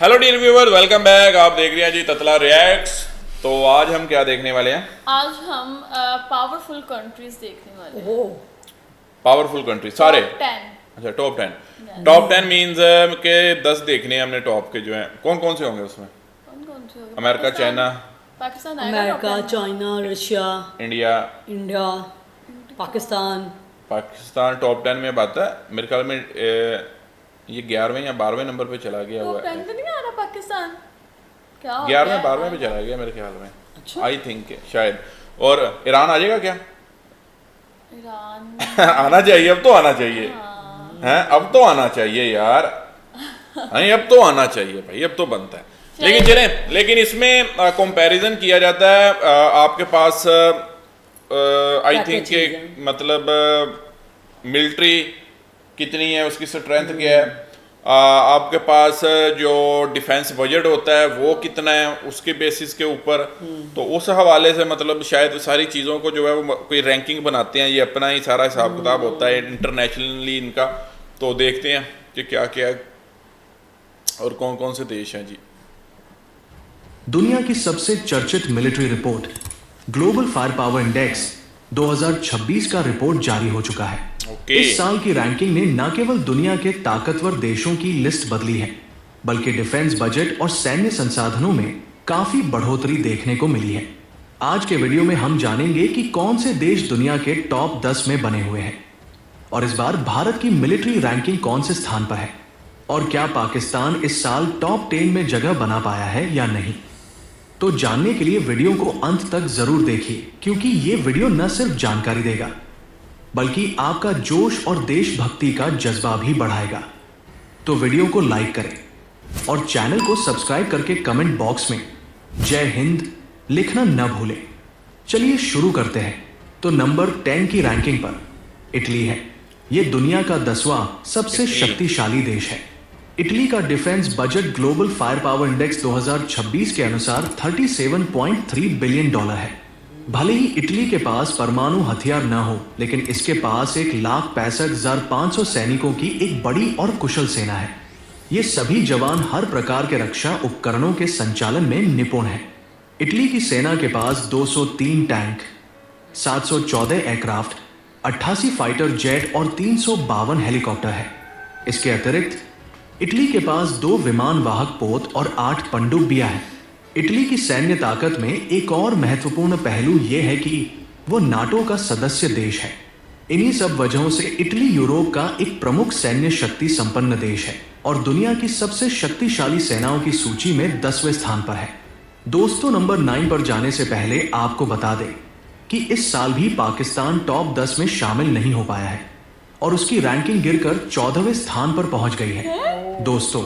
Hello dear viewer, welcome back. आप देख रहे हैं जी ततला रिएक्ट्स। तो आज हम क्या देखने वाले हैं? आज हम पावरफुल कंट्रीज देखने वाले हैं। पावरफुल कंट्री सारे। टॉप 10। अच्छा, टॉप 10। टॉप 10 मीन्स के 10 देखने हैं हमने टॉप के जो हैं। कौन कौन से होंगे उसमें? कौन कौन से होंगे? अमेरिका, चाइना, पाकिस्तान आएगा अमेरिका, top 10 में? China, Russia, India, India, Pakistan. Pakistan top 10 में बात है। मेरे ख्याल में ये 11वें या 12वें नंबर पे चला गया हुआ टॉप है। 10 पे नहीं आ रहा पाकिस्तान? क्या हो 11वें गया 12वें पे है? चला गया मेरे ख्याल में। अच्छा। आई थिंक शायद। और ईरान आ जाएगा क्या? ईरान आना चाहिए, अब तो आना चाहिए। हाँ। हैं, अब तो आना चाहिए यार। नहीं, अब तो आना चाहिए भाई, अब तो बनता है। लेकिन चलें, लेकिन इसमें कंपैरिजन किया जाता है। आपके पास आई क्या-क्या थिंक चीज़ है? मतलब मिलिट्री कितनी है, उसकी स्ट्रेंथ क्या है। आपके पास जो डिफेंस बजट होता है वो कितना है, उसके बेसिस के ऊपर। तो उस हवाले से मतलब शायद सारी चीज़ों को जो है वो कोई रैंकिंग बनाते हैं। ये अपना ही सारा हिसाब किताब होता है इंटरनेशनली इनका। तो देखते हैं कि क्या क्या है और कौन कौन से देश हैं जी। दुनिया की सबसे चर्चित military report global fire power index 2026 का रिपोर्ट जारी हो चुका है। ओके। इस साल की रैंकिंग ने न केवल दुनिया के ताकतवर देशों की लिस्ट बदली है, बल्कि डिफेंस बजट और सैन्य संसाधनों में काफी बढ़ोतरी देखने को मिली है। आज के वीडियो में हम जानेंगे कि कौन से देश दुनिया के टॉप 10 में बने हुए हैं और इस बार भारत की मिलिट्री रैंकिंग कौन से स्थान पर है और क्या पाकिस्तान इस साल टॉप 10 में जगह बना पाया है या नहीं। तो जानने के लिए वीडियो को अंत तक जरूर देखिए, क्योंकि ये वीडियो न सिर्फ जानकारी देगा बल्कि आपका जोश और देशभक्ति का जज्बा भी बढ़ाएगा। तो वीडियो को लाइक करें और चैनल को सब्सक्राइब करके कमेंट बॉक्स में जय हिंद लिखना न भूलें। चलिए शुरू करते हैं। तो नंबर 10 की रैंकिंग पर इटली है। यह दुनिया का 10वां सबसे शक्तिशाली देश है। इटली का defence budget global fire power index 2026 के अनुसार $37.3 बिलियन है। भले ही इटली के पास परमाणु हथियार न हो, लेकिन इसके पास 1,65,500 सैनिकों की एक बड़ी और कुशल सेना है। ये सभी जवान हर प्रकार के रक्षा उपकरणों के संचालन में निपुण हैं। इटली की सेना के पास 203 टैंक, 714 एयरक्राफ्ट, 88 फाइटर जेट और 352 हेलीकॉप्टर है। इसके अतिरिक्त इटली के पास 2 विमान वाहक पोत और 8 पनडुब्बियां हैं। इटली की सैन्य ताकत में एक और महत्वपूर्ण पहलू यह है कि वो नाटो का सदस्य देश है। इन्हीं सब वजहों से इटली यूरोप का एक प्रमुख सैन्य शक्ति संपन्न देश है और दुनिया की सबसे शक्तिशाली सेनाओं की सूची में 10वें स्थान पर है। दोस्तों, नंबर 9 पर जाने से पहले आपको बता दें कि इस साल भी पाकिस्तान टॉप 10 में शामिल नहीं हो पाया है और उसकी रैंकिंग गिरकर 14वें स्थान पर पहुंच गई है। दोस्तों,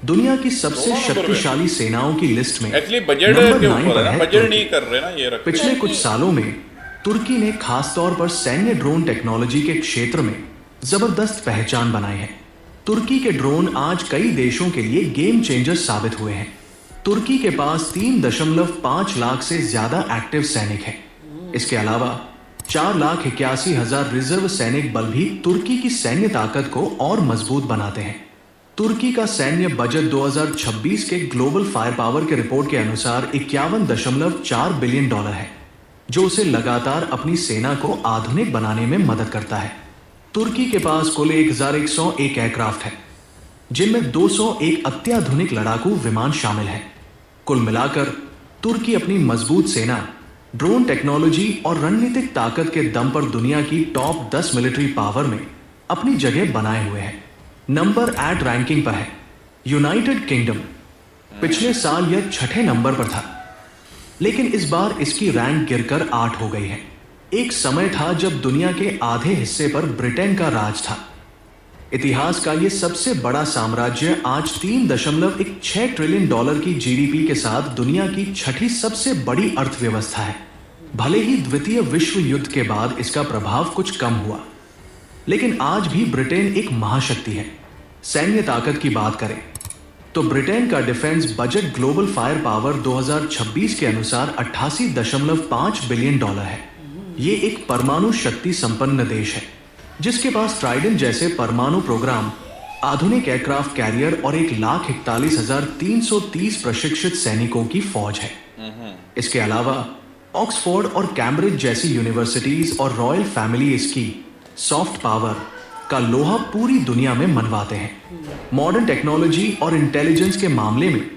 दुनिया की सबसे शक्तिशाली सेनाओं की लिस्ट में एक्चुअली बजट नंबर के 9 ऊपर पर है ना, है बजट तुर्की। नहीं कर रहे ना ये रख। पिछले कुछ सालों में तुर्की ने खासतौर पर सैन्य ड्रोन टेक्नोलॉजी के क्षेत्र में जबरदस्त पहचान बनाई है। तुर्की के ड्रोन आज कई देशों के लिए गेम चेंजर साबित हुए हैं। तुर्की के पास 3.5 लाख से ज्यादा एक्टिव सैनिक हैं। इसके अलावा 4,81,000 रिजर्व सैनिक बल भी तुर्की की सैन्य ताकत को और मजबूत बनाते हैं। तुर्की का सैन्य बजट 2026 के ग्लोबल फायर पावर के रिपोर्ट के अनुसार $51.4 बिलियन है, जो उसे लगातार अपनी सेना को आधुनिक बनाने में मदद करता है। तुर्की के पास कुल 1,101 एयरक्राफ्ट है, जिनमें 201 अत्याधुनिक लड़ाकू विमान शामिल हैं। कुल मिलाकर तुर्की अपनी मजबूत सेना, ड्रोन टेक्नोलॉजी और रणनीतिक ताकत के दम पर दुनिया की टॉप 10 मिलिट्री पावर में अपनी जगह बनाए हुए है। नंबर 8 रैंकिंग पर है यूनाइटेड किंगडम। पिछले साल यह 6ठे नंबर पर था, लेकिन इस बार इसकी रैंक गिरकर 8 हो गई है। एक समय था जब दुनिया के आधे हिस्से पर ब्रिटेन का राज था। इतिहास का यह सबसे बड़ा साम्राज्य आज $3.16 ट्रिलियन की जीडीपी के साथ दुनिया की 6ठी सबसे बड़ी अर्थव्यवस्था है। भले ही द्वितीय विश्व युद्ध के बाद इसका प्रभाव कुछ कम हुआ, लेकिन आज भी ब्रिटेन एक महाशक्ति है। सैन्य ताकत की बात करें तो ब्रिटेन का defence budget global fire power 2026 के अनुसार $88.5 बिलियन है। ये एक परमाणु शक्ति संपन्न देश है, जिसके पास ट्राइडेंट जैसे परमाणु प्रोग्राम, आधुनिक एयरक्राफ्ट कैरियर और 1,41,330 प्रशिक्षित सैनिकों की फौज है। इसके अलावा ऑक्सफोर्ड और कैम्ब्रिज जैसी यूनिवर्सिटीज और रॉयल फैमिली इसकी सॉफ्ट पावर का लोहा पूरी दुनिया में मनवाते हैं। मॉडर्न टेक्नोलॉजी और इंटेलिजेंस के मामले में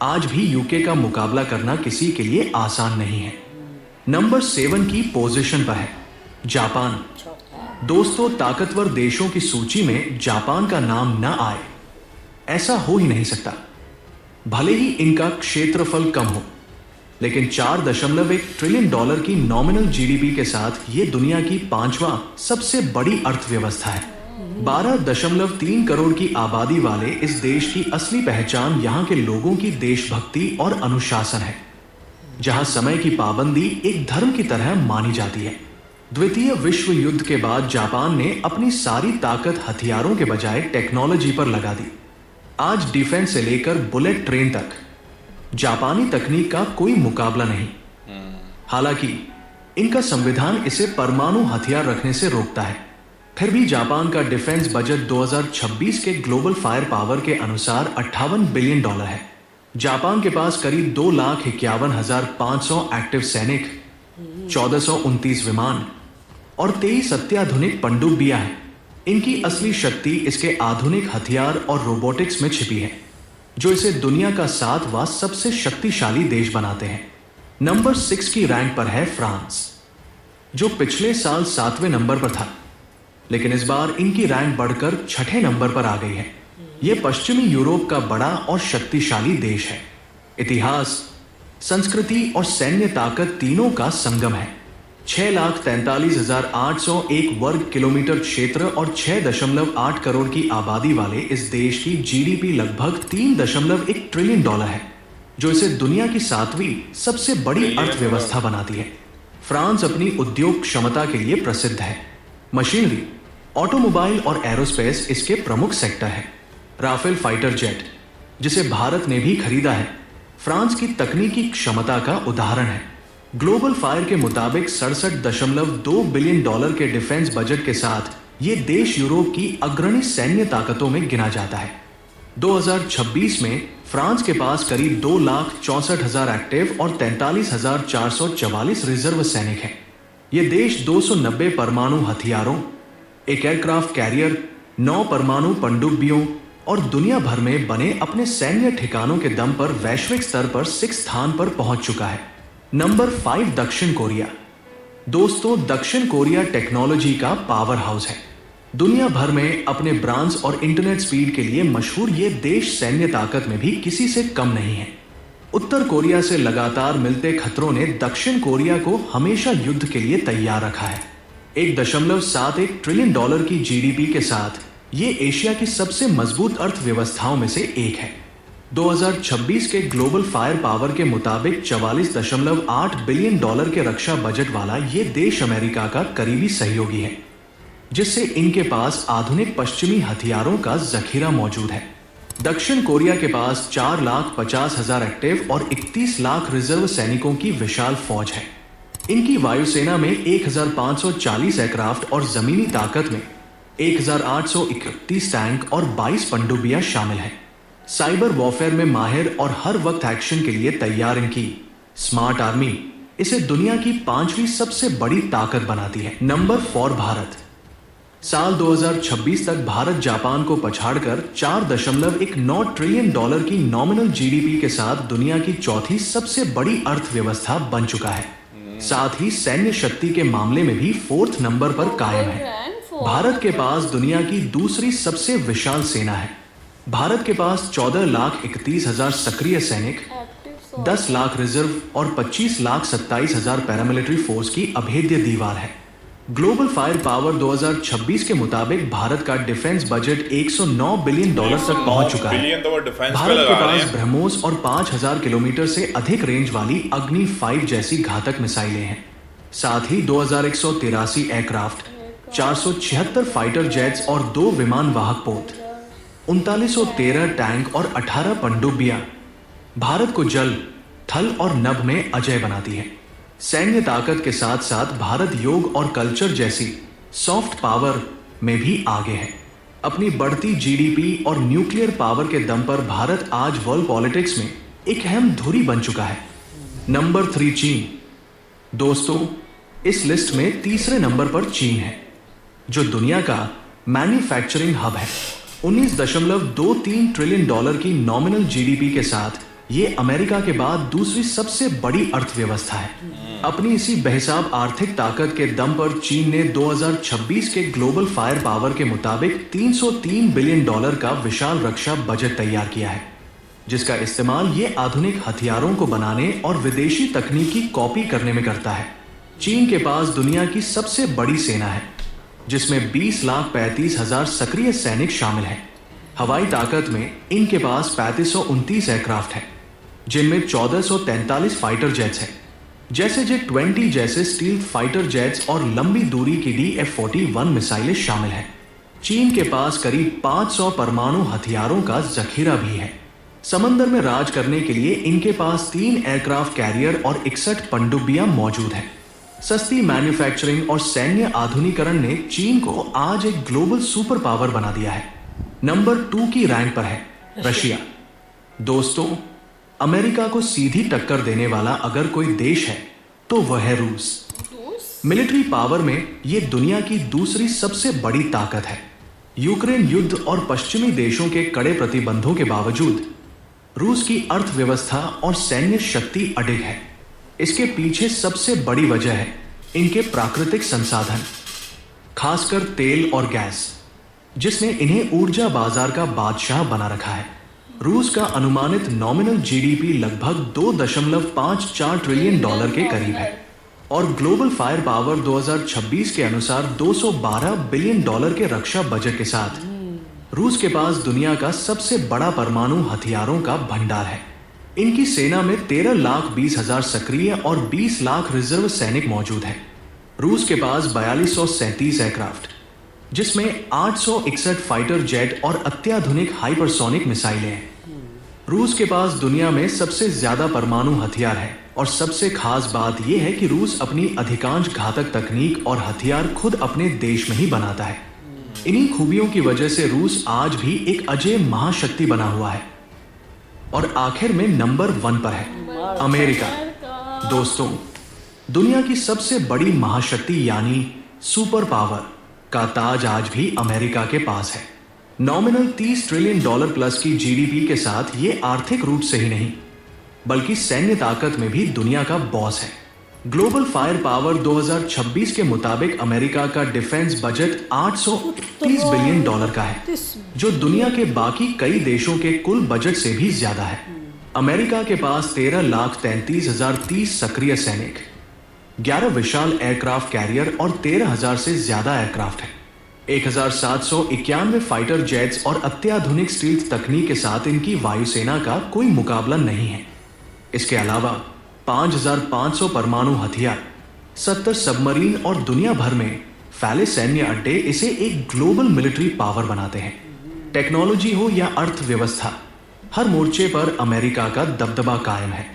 आज भी यूके का मुकाबला करना किसी के लिए आसान नहीं है। नंबर 7 की पोजीशन पर है जापान। दोस्तों, ताकतवर देशों की सूची में जापान का नाम न आए ऐसा हो ही नहीं सकता। भले ही इनका क्षेत्रफल कम हो, लेकिन $4.1 ट्रिलियन की नॉमिनल जीडीपी के साथ ये दुनिया की 5वां सबसे बड़ी अर्थव्यवस्था है। 12.3 करोड़ की आबादी वाले इस देश की असली पहचान यहाँ के लोगों की देशभक्ति और अनुशासन है, जहाँ समय की पाबंदी एक धर्म की तरह मानी जाती है। द्वितीय विश्व युद्ध के बाद जापान ने अपनी सारी ताकत हथियारों के बजाय टेक्नोलॉजी पर लगा दी। आज डिफेंस से लेकर बुलेट ट्रेन तक जापानी तकनीक का कोई मुकाबला नहीं। हालांकि इनका संविधान इसे परमाणु हथियार रखने से रोकता है, फिर भी जापान का डिफेंस बजट 2026 के ग्लोबल फायर पावर के अनुसार $58 बिलियन है। जापान के पास करीब 2,51,500 एक्टिव सैनिक, 1429 विमान और 23 अत्याधुनिक पनडुब्बियां हैं। इनकी असली शक्ति इसके आधुनिक हथियार और रोबोटिक्स में छिपी है, जो इसे दुनिया का 7वां सबसे शक्तिशाली देश बनाते हैं। नंबर 6 की रैंक पर है फ्रांस, जो पिछले साल 7वें नंबर पर था, लेकिन इस बार इनकी रैंक बढ़कर 6ठे नंबर पर आ गई है। यह पश्चिमी यूरोप का बड़ा और शक्तिशाली देश है। इतिहास, संस्कृति और सैन्य ताकत तीनों का संगम है। 6,43,801 वर्ग किलोमीटर क्षेत्र और 6.8 करोड़ की आबादी वाले इस देश की जीडीपी लगभग $3.1 ट्रिलियन है, जो इसे दुनिया की 7वीं सबसे बड़ी अर्थव्यवस्था बनाती है। फ्रांस अपनी उद्योग क्षमता के लिए प्रसिद्ध है। मशीनरी, ऑटोमोबाइल और एरोस्पेस इसके प्रमुख सेक्टर है। राफेल फाइटर जेट, जिसे भारत ने भी खरीदा है, फ्रांस की तकनीकी क्षमता का उदाहरण है। ग्लोबल फायर के मुताबिक $67.2 बिलियन के डिफेंस बजट के साथ ये देश यूरोप की अग्रणी सैन्य ताकतों में गिना जाता है। 2026 में फ्रांस के पास करीब 2,64,000 एक्टिव और 43,444 रिजर्व सैनिक हैं। ये देश 290 परमाणु हथियारों, एक एयरक्राफ्ट कैरियर, 9 परमाणु पनडुब्बियों और दुनिया भर में बने अपने सैन्य ठिकानों के दम पर वैश्विक स्तर पर 6 स्थान पर पहुंच चुका है। नंबर 5 दक्षिण कोरिया। दोस्तों, दक्षिण कोरिया टेक्नोलॉजी का पावर हाउस है। दुनिया भर में अपने ब्रांड्स और इंटरनेट स्पीड के लिए मशहूर ये देश सैन्य ताकत में भी किसी से कम नहीं है। उत्तर कोरिया से लगातार मिलते खतरों ने दक्षिण कोरिया को हमेशा युद्ध के लिए तैयार रखा है। $1.71 ट्रिलियन की जीडीपी के साथ ये एशिया की सबसे मजबूत अर्थव्यवस्थाओं में से एक है। 2026 के ग्लोबल फायर पावर के मुताबिक $44.8 बिलियन के रक्षा बजट वाला ये देश अमेरिका का करीबी सहयोगी है, जिससे इनके पास आधुनिक पश्चिमी हथियारों का जखीरा मौजूद है। दक्षिण कोरिया के पास 4,50,000 एक्टिव और 31 लाख रिजर्व सैनिकों की विशाल फौज है। इनकी वायुसेना में 1,540 एयरक्राफ्ट और जमीनी ताकत में 1,831 टैंक और 22 पनडुब्बियां शामिल हैं। साइबर वॉरफेयर में माहिर और हर वक्त एक्शन के लिए तैयार इनकी स्मार्ट आर्मी इसे दुनिया की 5वीं सबसे बड़ी ताकत बनाती है। नंबर 4 भारत। साल 2026 तक भारत जापान को पछाड़कर $4.19 ट्रिलियन की नॉमिनल जीडीपी के साथ दुनिया की 4थी सबसे बड़ी अर्थव्यवस्था बन चुका है। साथ ही सैन्य शक्ति के मामले में भी 4th नंबर पर कायम है। भारत के पास दुनिया की दूसरी सबसे विशाल सेना है। भारत के पास 14,31,000 सक्रिय सैनिक, 10 लाख रिजर्व और 25,27,000 पैरामिलिट्री फोर्स की अभेद्य दीवार है। ग्लोबल फायर पावर 2026 के मुताबिक भारत का डिफेंस बजट $109 बिलियन तक पहुंच चुका है। भारत के पास ब्रह्मोस और 5,000 किलोमीटर से अधिक रेंज वाली अग्नि 5 जैसी घातक मिसाइलें हैं। साथ ही 2,183 एयरक्राफ्ट, 476 फाइटर जेट्स और 2 विमान वाहक पोत, 3913 टैंक और 18 पनडुब्बियां भारत को जल, थल और नभ में अजेय बनाती है। सैन्य ताकत के साथ साथ भारत योग और कल्चर जैसी सॉफ्ट पावर में भी आगे है। अपनी बढ़ती जीडीपी और न्यूक्लियर पावर के दम पर भारत आज वर्ल्ड पॉलिटिक्स में एक अहम धुरी बन चुका है। नंबर 3 चीन। दोस्तों, इस लिस्ट में तीसरे नंबर पर चीन है, जो दुनिया का मैन्युफैक्चरिंग हब है। 19.23 ट्रिलियन डॉलर की नॉमिनल जीडीपी के साथ ये अमेरिका के बाद दूसरी सबसे बड़ी अर्थव्यवस्था है। अपनी इसी बेहिसाब आर्थिक ताकत के दम पर चीन ने 2026 के ग्लोबल फायर पावर के मुताबिक 303 बिलियन डॉलर का विशाल रक्षा बजट तैयार किया है, जिसका इस्तेमाल ये आधुनिक हथियारों को बनाने और विदेशी तकनीक की कॉपी करने में करता है। चीन के पास दुनिया की सबसे बड़ी सेना है, जिसमें 20,35,000 सक्रिय सैनिक शामिल हैं। हवाई ताकत में इनके पास 3529 एयरक्राफ्ट है, जिनमें 1443 फाइटर जेट्स हैं, जैसे J-20 जैसे स्टील्थ फाइटर जेट्स और लंबी दूरी की DF-41 मिसाइलें शामिल हैं। चीन के पास करीब 500 परमाणु हथियारों का जखीरा भी है। समंदर में राज करने के लिए इनके पास 3 एयरक्राफ्ट कैरियर और 61 पनडुब्बियां मौजूद हैं। सस्ती मैन्युफैक्चरिंग और सैन्य आधुनिकरण ने चीन को आज एक ग्लोबल सुपर पावर बना दिया है। नंबर 2 की रैंक पर है रशिया। दोस्तों, अमेरिका को सीधी टक्कर देने वाला अगर कोई देश है तो वह है रूस। मिलिट्री पावर में ये दुनिया की दूसरी सबसे बड़ी ताकत है। यूक्रेन युद्ध और पश्चिमी देशों के कड़े प्रतिबंधों के बावजूद रूस की अर्थव्यवस्था और सैन्य शक्ति अडिग है। इसके पीछे सबसे बड़ी वजह है इनके प्राकृतिक संसाधन, खासकर तेल और गैस, जिसने इन्हें ऊर्जा बाजार का बादशाह बना रखा है। रूस का अनुमानित नॉमिनल जीडीपी लगभग 2.54 ट्रिलियन डॉलर के करीब है और ग्लोबल फायर पावर 2026 के अनुसार 212 बिलियन डॉलर के रक्षा बजट के साथ रूस के पास दुनिया का सबसे बड़ा परमाणु हथियारों का भंडार है। इनकी सेना में 13,20,000 सक्रिय और 20 लाख रिजर्व सैनिक मौजूद हैं। रूस के पास 4237 एयरक्राफ्ट, जिसमें 861 फाइटर जेट और अत्याधुनिक हाइपरसोनिक मिसाइलें हैं। रूस के पास दुनिया में सबसे ज्यादा परमाणु हथियार है और सबसे खास बात यह है कि रूस अपनी अधिकांश घातक तकनीक और हथियार खुद अपने देश में ही बनाता है। इन्हीं खूबियों की वजह से रूस आज भी एक अजेय महाशक्ति बना हुआ है। और आखिर में नंबर 1 पर है अमेरिका। दोस्तों, दुनिया की सबसे बड़ी महाशक्ति यानी सुपर पावर का ताज आज भी अमेरिका के पास है। नॉमिनल 30 ट्रिलियन डॉलर प्लस की जीडीपी के साथ ये आर्थिक रूप से ही नहीं बल्कि सैन्य ताकत में भी दुनिया का बॉस है। ग्लोबल फायर पावर 2026 के मुताबिक अमेरिका का डिफेंस बजट 830 बिलियन डॉलर का है, जो दुनिया के बाकी कई देशों के कुल बजट से भी ज्यादा है। अमेरिका के पास 13,33,030 सक्रिय सैनिक, 11 विशाल एयरक्राफ्ट कैरियर और 13,000 से ज्यादा एयरक्राफ्ट है। 1,791 फाइटर जेट्स और अत्याधुनिक स्टील्थ तकनीक के साथ इनकी वायुसेना का कोई मुकाबला नहीं है। इसके अलावा 5,500 परमाणु हथियार, 70 सबमरीन और दुनिया भर में फैले सैन्य अड्डे इसे एक ग्लोबल मिलिट्री पावर बनाते हैं। टेक्नोलॉजी हो या अर्थव्यवस्था, हर मोर्चे पर अमेरिका का दबदबा कायम है,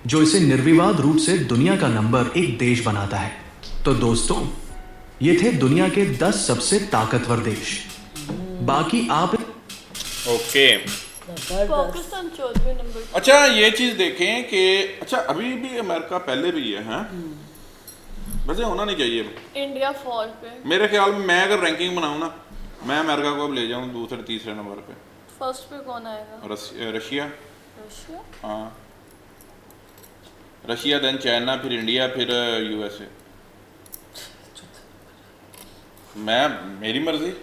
जो इसे निर्विवाद रूप से दुनिया का नंबर 1 देश बनाता है। तो दोस्तों, ये थे दुनिया के 10 सबसे ताकतवर देश। बाकी आप ओके। पाकिस्तान 14वें नंबर पर। अच्छा, ये चीज देखें कि अच्छा अभी भी अमेरिका पहले भी है, हैं? वैसे होना नहीं चाहिए। इंडिया 4 पे। मेरे ख्याल में मैं अगर रैंकिंग बनाऊं ना, मैं अमेरिका को अब ले जाऊं दूसरे तीसरे नंबर पे। फर्स्ट पे कौन आएगा? रशिया। रशिया? हाँ, रशिया, देन चाइना, फिर इंडिया, फिर यूएसए। मेरी मर्जी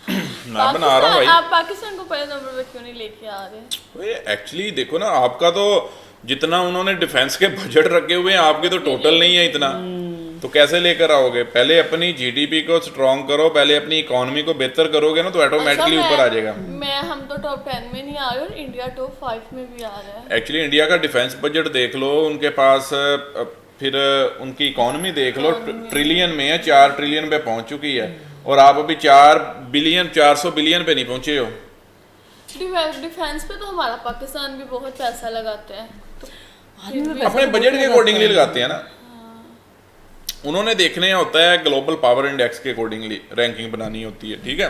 मैं बना रहा हूँ भाई। आप पाकिस्तान को पहले नंबर पे क्यों नहीं लेके आ रहे? एक्चुअली देखो ना, आपका तो जितना उन्होंने डिफेंस के बजट रखे हुए हैं, आपके तो टोटल नहीं है इतना, तो कैसे लेकर आओगे? पहले अपनी जीडीपी को स्ट्रॉन्ग करो, पहले अपनी इकोनॉमी को बेहतर करोगे ना, तो ऑटोमेटिकली ऊपर आ जाएगा। हम तो टॉप 10 में नहीं आ रहे और इंडिया टॉप 5 में भी आ रहा है। एक्चुअली इंडिया का डिफेंस बजट देख लो, उनके पास फिर उनकी इकोनॉमी देख लो, ट्रिलियन में है, 4 ट्रिलियन पे पहुंच चुकी है, और आप अभी 400 बिलियन पे नहीं पहुंचे हो। डिफेंस पे तो हमारा पाकिस्तान भी बहुत पैसा लगाते हैं, तो अपने बजट के अकॉर्डिंगली लगाते हैं ना। उन्होंने देखने होता है ग्लोबल पावर इंडेक्स के अकॉर्डिंगली रैंकिंग बनानी होती है, ठीक है।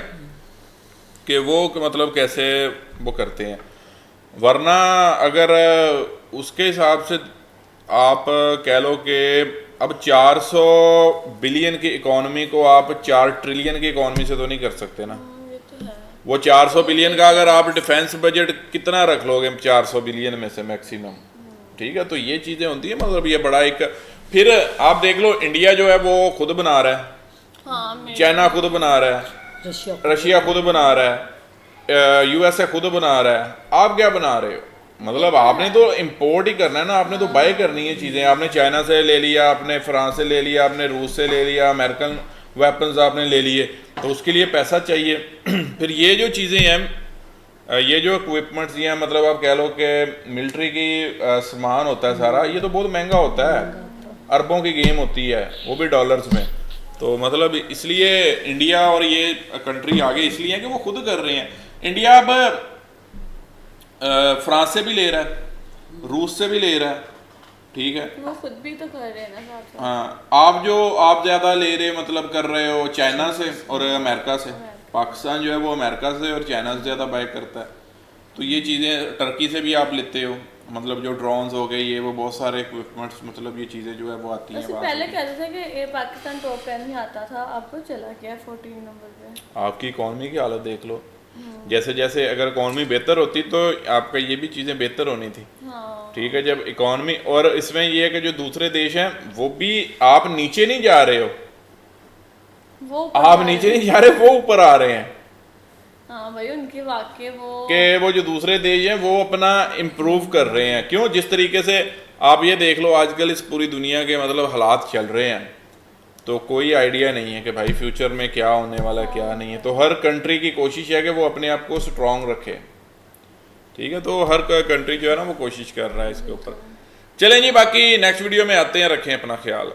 कि वो मतलब कैसे वो करते हैं। वरना अगर उसके हिसाब से आप कह लो कि अब 400 बिलियन की इकोनॉमी को आप 4 ट्रिलियन की इकोनॉमी से तो नहीं कर सकते ना। ये तो है। वो 400 बिलियन का अगर आप डिफेंस बजट कितना रख लोगे 400 बिलियन में से मैक्सिमम, ठीक है। तो ये चीज़ें होती है, मतलब ये बड़ा एक, फिर आप देख लो इंडिया जो है वो खुद बना रहा है, हाँ चाइना खुद बना रहा है, रशिया खुद बना रहा है, यूएसए खुद बना रहा है, आप क्या बना रहे हो? मतलब आपने तो इंपोर्ट ही करना है ना, आपने तो बाय करनी है चीज़ें। आपने चाइना से ले लिया, आपने फ्रांस से ले लिया, आपने रूस से ले लिया, अमेरिकन वेपन्स आपने ले लिए, तो उसके लिए पैसा चाहिए। फिर ये जो चीज़ें हैं, ये जो इक्विपमेंट्स हैं, मतलब आप कह लो कि मिलिट्री की सामान होता है सारा, ये तो बहुत महंगा होता है, अरबों की गेम होती है, वो भी डॉलर्स में। तो मतलब इसलिए इंडिया और ये कंट्री आगे इसलिए है कि वो खुद कर रहे हैं। इंडिया अब फ्रांस से भी ले रहा है, रूस से भी ले रहा है, ठीक है। वो खुद भी तो कर रहे हैं ना साथ। हाँ, आप ज़्यादा ले रहे मतलब कर रहे हो चाइना से और अमेरिका से। पाकिस्तान जो है वो अमेरिका से और चाइना से ज़्यादा बाय करता है। तो ये चीज़ें टर्की से भी आप लेते हो, मतलब जो ड्रोन्स हो गए, ये वो बहुत सारे इक्विपमेंट्स, मतलब ये चीज़ें जो है वो आती हैं। वैसे पहले कहते थे कि ये पाकिस्तान टॉप 10 में आता था, अब तो चला गया 14 नंबर पे। आपकी इकॉनमी की हालत देख लो, जैसे जैसे अगर इकॉनमी बेहतर होती तो आपका ये भी चीज़ें बेहतर होनी थी, हाँ। ठीक है। जब इकॉनमी, और इसमें ये है कि जो दूसरे देश हैं वो भी, आप नीचे नहीं जा रहे हो, वो आप नीचे नहीं जा रहे, वो ऊपर आ रहे हैं। हाँ भाई, उनके वाकई वो जो दूसरे देश हैं वो अपना इम्प्रूव कर रहे हैं। क्यों? जिस तरीके से आप ये देख लो आजकल इस पूरी दुनिया के मतलब हालात चल रहे हैं, तो कोई आइडिया नहीं है कि भाई फ्यूचर में क्या होने वाला है, क्या नहीं है। तो हर कंट्री की कोशिश है कि वो अपने आप को स्ट्रॉन्ग रखे, ठीक है। तो हर कंट्री जो है ना वो कोशिश कर रहा है इसके ऊपर। चलें जी, बाकी नेक्स्ट वीडियो में आते हैं, रखें अपना ख्याल।